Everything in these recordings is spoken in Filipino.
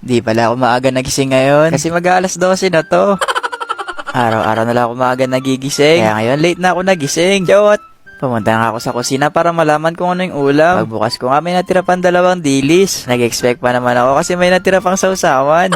Di pala ako maaga nagising ngayon kasi mag-alas 12 na to. Araw-araw na lang ako maaga nagigising. Kaya ngayon late na ako nagising. Chot! Pumunta nga ako sa kusina para malaman kung ano yung ulam. Pagbukas ko nga may natira pang 2 dilis. Nag-expect pa naman ako kasi may natira pang sausawan.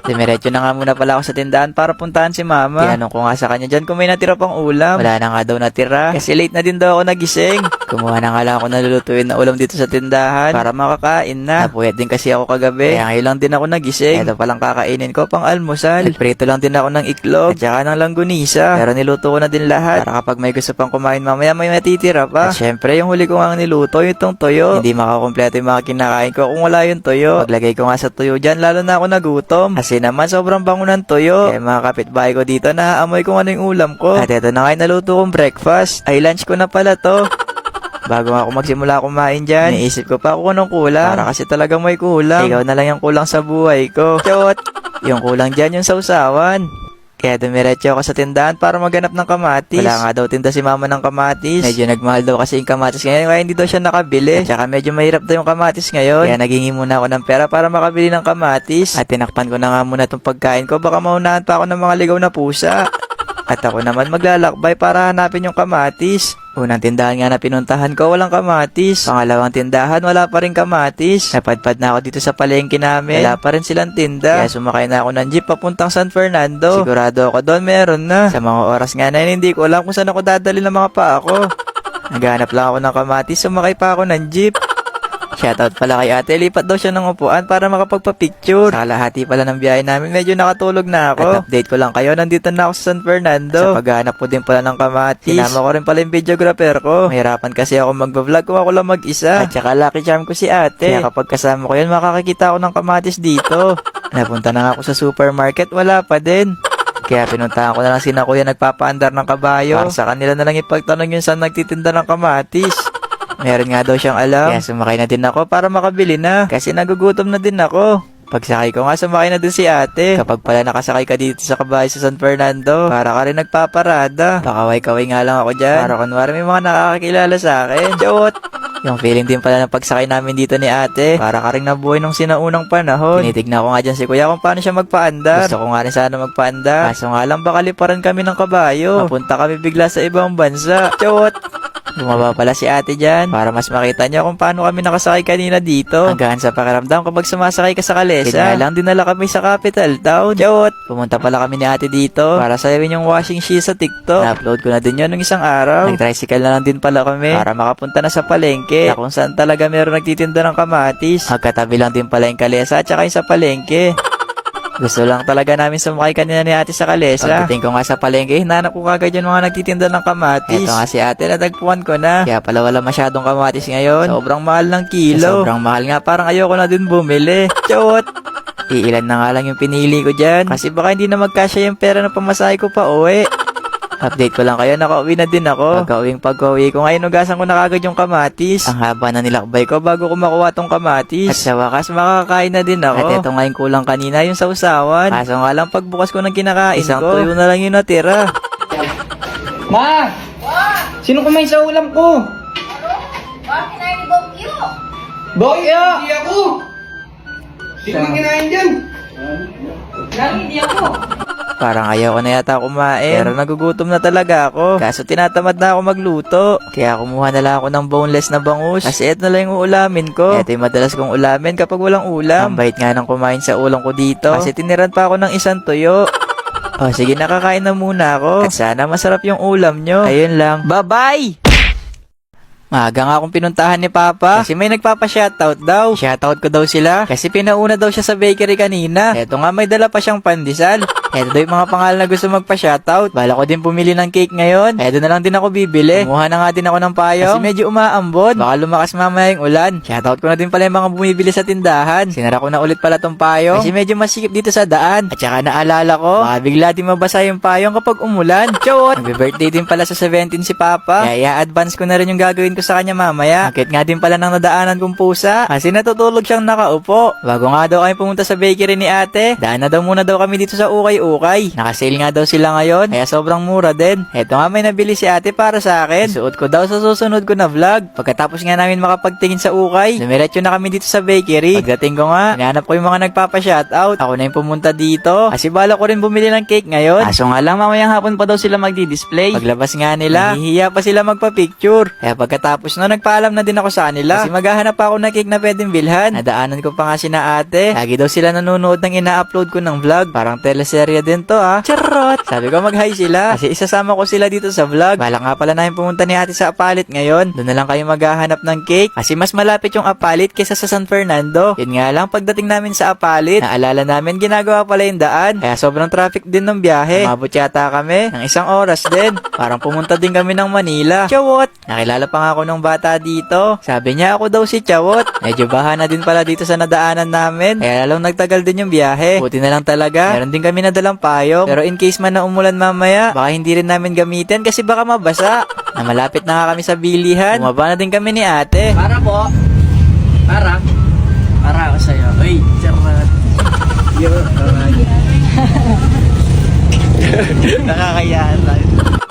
Diretso na nga muna pala ako sa tindahan para puntahan si mama. Tinanong ko nga sa kanya dyan kung may natira pang ulam. Wala na nga daw natira kasi late na din daw ako nagising. Kumuha na nga lang ako nalulutuin na ulam dito sa tindahan para makakain na. Napuyat din kasi ako kagabi. Kaya ngayon lang din ako nagising. Ito palang kakainin ko pang almusal. Nagprito lang din ako ng iklog at saka ng langgunisa. Pero niluto ko na din lahat para kapag may gusto pang kumain mamaya may matitira pa. At syempre yung huli ko nga niluto itong tuyo. Hindi makakompleto yung mga kinakain ko kung wala yung tuyo. Paglagay ko nga sa tuyo dyan lalo na ako nagutom. Kasi naman sobrang bango ng tuyo. Kaya mga kapitbahay ko dito naaamoy kung ano yung ulam ko. At ito na nga yung naluto kong breakfast. Ay lunch ko na pala to. Bago nga ako magsimula kumain dyan, iniisip ko pa kung anong kulang. Para kasi talagang may kulang. Ikaw na lang yung kulang sa buhay ko. Chot! Yung kulang dyan yung sausawan. Kaya dumiretso ako sa tindahan para maghanap ng kamatis. Wala nga daw tinda si mama ng kamatis. Medyo nagmahal daw kasi yung kamatis ngayon kaya hindi daw siya nakabili. At saka medyo mahirap daw yung kamatis ngayon. Kaya naghingi muna ako ng pera para makabili ng kamatis. At tinakpan ko na nga muna itong pagkain ko. Baka maunahan pa ako ng mga ligaw na pusa. At ako naman maglalakbay para hanapin yung kamatis. Unang tindahan nga na pinuntahan ko, walang kamatis. Pangalawang tindahan, wala pa rin kamatis. Napadpad na ako dito sa palengke namin. Wala pa rin silang tinda. Kaya sumakay na ako ng jeep papuntang San Fernando. Sigurado ako doon meron na. Sa mga oras nga na yun, hindi ko alam kung saan ako dadali ng mga paa ko. Naghanap lang ako ng kamatis, sumakay pa ako ng jeep. Shoutout pala kay ate, lipat daw siya ng upuan para makapagpa-picture. Sa kalahati pala ng biyahe namin, medyo nakatulog na ako. At update ko lang kayo, nandito na ako sa San Fernando. Sa paghahanap ko din pala ng kamatis. Sinama ko rin pala yung videographer ko. Mahirapan kasi ako mag-vlog kung ako lang mag-isa. At saka lucky charm ko si ate. Kaya kapag kasama ko yun, makakakita ako ng kamatis dito. Napunta na nga ako sa supermarket, wala pa din. Kaya pinuntahan ko na lang sina kuya nagpapaandar ng kabayo. Para sa kanila na lang ipagtanong yun saan nagtitinda ng kamatis. Meron nga daw siyang alam. Kaya sumakay na din ako para makabili na. Kasi nagugutom na din ako. Pagsakay ko nga, sumakay na din si ate. Kapag pala nakasakay ka dito sa kabahay sa San Fernando, para ka rin nagpaparada. Pakaway-kaway nga lang ako dyan. Para kunwari may mga nakakakilala sa akin. Chot! Yung feeling din pala ng pagsakay namin dito ni ate. Para ka rin nabuhay nung sinaunang panahon. Tinitignan ko nga dyan si kuya kung paano siya magpaandar. Gusto ko nga rin sana magpaandar. Kaso nga lang baka liparan kami ng kabayo. Mapunta kami bigla sa ibang bansa. Chot! Bumaba pala si ate dyan para mas makita niyo kung paano kami nakasakay kanina dito. Ang gaan sa pakiramdam kapag sumasakay ka sa kalesa. Kaya lang dinala kami sa capital town. Chot! Pumunta pala kami ni ate dito para sayawin yung washing sheet sa TikTok. Na-upload ko na din yun nung isang araw. Nag-tricycle na lang din pala kami para makapunta na sa palengke na kung saan talaga meron nagtitinda ng kamatis. Magkatabi lang din pala yung kalesa at saka yung sa palengke. Gusto lang talaga namin sumakay kanina ni ate sa kalesa. Pagdating ko nga sa palengke, hinanap ko kagad yung mga nagtitinda ng kamatis. Ito nga si ate, natagpuan ko na. Kaya pala wala masyadong kamatis ngayon. Sobrang mahal ng kilo. Sobrang mahal nga, parang ayoko na din bumili. Chot! Iilan na nga lang yung pinili ko dyan. Kasi baka hindi na magkasya yung pera ng pamasahe ko pa uwi. Update ko lang kayo, nakauwi na din ako. Pagka-uwi ko ngayon, nugasan ko na kagad yung kamatis. Ang haba na nilakbay ko bago ko makuha tong kamatis. At sa wakas, makakain na din ako. At ito nga yung kulang kanina, yung sausawan. Kaso nga lang, pagbukas ko ng kinakain isang ko, tuyo na lang yung natira. Ma! Sino kumain sa ulam ko? Bakit kinain ni Bokyo? Bokyo! Hindi ako! Sino kinain dyan? Hindi ako! Parang ayaw ko na yata kumain. Pero nagugutom na talaga ako. Kaso tinatamad na ako magluto. Kaya kumuha na lang ako ng boneless na bangus. Kasi ito na lang yung ulamin ko. Ito yung madalas kong ulamin kapag walang ulam. Ang bait nga ng kumain sa ulam ko dito. Kasi tiniran pa ako ng isang tuyo. O sige, nakakain na muna ako. At sana masarap yung ulam nyo. Ayun lang. Bye-bye! Maaga nga akong pinuntahan ni Papa kasi may nagpapa-shoutout daw. Shoutout ko daw sila kasi pinauna daw siya sa bakery kanina. Eto nga, may dala pa siyang pandesal. Eto daw yung mga pangalan na gusto magpa-shoutout. Bala ko din pumili ng cake ngayon. Eto na lang din ako bibili. Kumuha na nga din ako ng payong kasi medyo umaambon. Baka lumakas mamaya yung ulan. Shoutout ko na din pala yung mga bumibili sa tindahan. Sinara ko na ulit pala tong payong kasi medyo masikip dito sa daan. At saka naalala ko, baka bigla din mabasa yung payong kapag umulan. Chot! Nagbe-birthday din pala sa 17 si Papa. Kaya i-advance ko na rin yung gagawin ko sa kanya mamaya. Akit nga din pala ng nadaanan kong pusa kasi natutulog siyang nakaupo. Bago nga daw kami pumunta sa bakery ni ate, daan na daw muna daw kami dito sa ukay-ukay. Nakasale nga daw sila ngayon, kaya sobrang mura din. Eto nga may nabili si ate para sa akin. Suot ko daw sa susunod ko na vlog. Pagkatapos nga namin makapagtingin sa ukay, dumiretso na kami dito sa bakery. Pagdating ko nga, hinahanap ko yung mga nagpapa-shoutout. Ako na yung pumunta dito kasi bala ko rin bumili ng cake ngayon. Kaso nga lang mamayang hapon pa daw sila magdi-display. Paglabas nga nila, nahihiya pa sila magpa-picture. Kaya pagkatapos no, nagpaalam na din ako sa kanila kasi maghahanap pa ako ng cake na pwedeng bilhan. Nadaanan ko pa nga si na ate. Lagi daw sila nanonood ng ina-upload ko ng vlog. Parang teleserye din to ah. Charot! Sabi ko mag-hi sila kasi isasama ko sila dito sa vlog. Bala nga pala namin pumunta ni ate sa Apalit ngayon. Doon na lang kayo maghahanap ng cake kasi mas malapit yung Apalit kaysa sa San Fernando. Yun nga lang pagdating namin sa Apalit, naalala namin ginagawa pala yung daan. Kaya sobrang traffic din ng biyahe. Umabot yata kami ng 1 oras din. Parang pumunta din kami ng Manila. Chawot! Nakilala pa nga ako ng bata dito. Sabi niya ako daw si Chawot. Medyo baha na din pala dito sa nadaanan namin. Kaya lalong nagtagal din yung biyahe. Buti na lang talaga. Meron din kami nadalang payong. Pero in case man na umulan mamaya, baka hindi rin namin gamitin kasi baka mabasa. Na malapit na nga kami sa bilihan. Bumaba na din kami ni ate. Para po. Para ako sa'yo. Uy, charot. Nakakayahan tayo.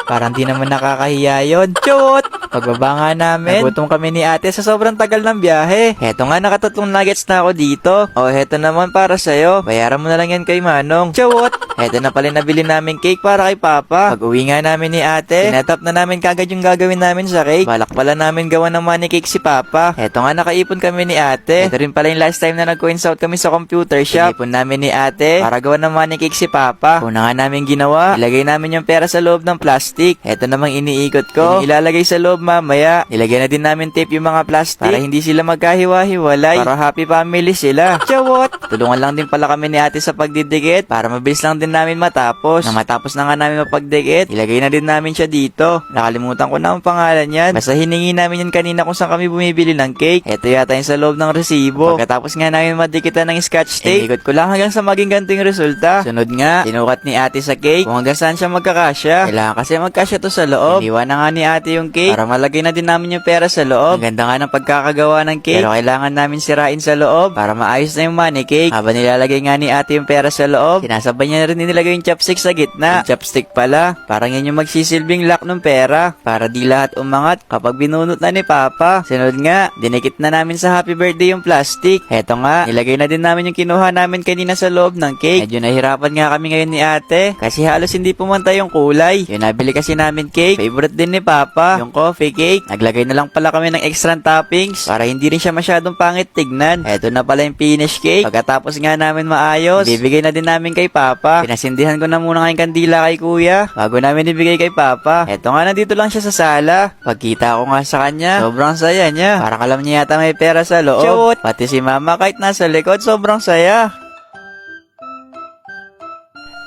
Parang di naman nakakahiya yun. Chot! Pagbaba nga namin, nagutom kami ni ate sa sobrang tagal ng biyahe. Heto nga, nakatatlong nuggets na ako dito. O, heto naman para sa'yo. Bayaran mo na lang yan kay Manong. Chot! Heto na pala nabili namin cake para kay Papa. Pag uwi nga namin ni ate, tinatap na namin kagad yung gagawin namin sa cake. Balak pala namin gawa ng money cake si Papa. Heto nga, nakaipon kami ni ate. Heto rin pala yung last time na nag-coins out kami sa computer shop. Ipon namin ni ate para gawa ng money cake si Papa. Una nga namin ginawa, ilagay namin yung pera sa loob ng plastic. Heto namang iniikot ko, ilalagay sa loob mamaya. Nilagyan na din namin tape yung mga plastic para hindi sila magkahiwa-hiwalay. Para happy family sila. Chawot! Tulungan lang din pala kami ni ate sa pagdidikit para mabilis lang din namin matapos. Nang matapos na nga namin mapagdikit, ilagay na din namin siya dito. Nakalimutan ko na ang pangalan yan. Basta hiningi namin yan kanina kung saan kami bumibili ng cake. Ito yata yung sa loob ng resibo. Pagkatapos nga namin madikitan ng scotch tape, inikot ko lang hanggang sa maging ganito yung resulta. Sunod nga, tinukat ni ate sa cake kung hanggang saan siya magkakasya. Kailangan kasi magkasya to sa loob. Iniwan na nga ni ate yung cake para malagay na din namin yung pera sa loob. Ang ganda nga ng pagkakagawa ng cake. Pero kailangan namin sirain sa loob para maayos na yung money cake. Habang nilalagay nga ni ate yung pera sa loob, sinasabay niya na rin nilagay yung chopstick sa gitna. Yung chopstick pala, parang yan yung magsisilbing lock ng pera para di lahat umangat kapag binunot na ni Papa. Sunod nga, dinikit na namin sa happy birthday yung plastic. Heto nga, nilagay na din namin yung kinuha namin kanina sa loob ng cake. Medyo nahirapan nga kami ngayon ni ate kasi halos hindi pumantay yung kulay. Yung nabili kasi namin cake, favorite din ni Papa, yung coffee cake. Naglagay na lang pala kami ng extra toppings para hindi rin siya masyadong pangit tignan. Heto na pala yung finish cake. Pagkatapos nga namin maayos, bibigay na din namin kay Papa. Pinasindihan ko na muna ngayong kandila kay kuya bago namin ibigay kay Papa. Heto nga, nandito lang siya sa sala. Pagkita ko nga sa kanya, sobrang saya niya. Parang alam niya yata may pera sa loob. Chot! Pati si Mama kahit nasa likod, sobrang saya.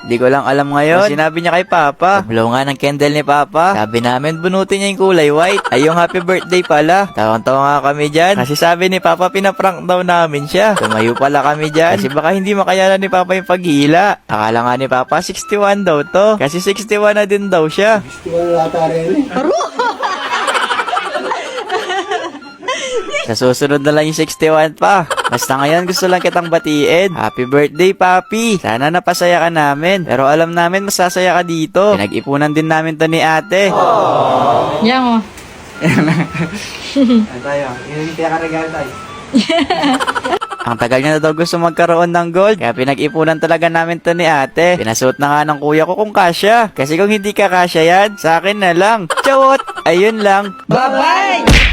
Di ko lang alam ngayon. Sinabi niya kay Papa. Pablaw nga ng candle ni Papa. Sabi namin, bunutin niya yung kulay white. Ay, yung happy birthday pala. Tawang-tawa nga kami dyan. Kasi sabi ni Papa, pinaprank daw namin siya. Tumayo pala kami dyan. Kasi baka hindi makayanan ni Papa yung paghila. Akala nga ni Papa, 61 daw to. Kasi 61 na din daw siya. Sa susunod na lang yung 61 pa. Basta ngayon gusto lang kitang batiin. Happy birthday, Papi! Sana napasaya ka namin. Pero alam namin masasaya ka dito. Pinag-ipunan din namin to ni ate. Yan mo. Tayo, yung pinaka-regalo tayo. Ang tagal niya na daw gusto magkaroon ng gold. Kaya pinag-ipunan talaga namin to ni ate. Pinasuot na nga ng kuya ko kung kasya. Kasi kung hindi ka kasya yan, sa akin na lang. Chawot! Ayun lang. Bye-bye!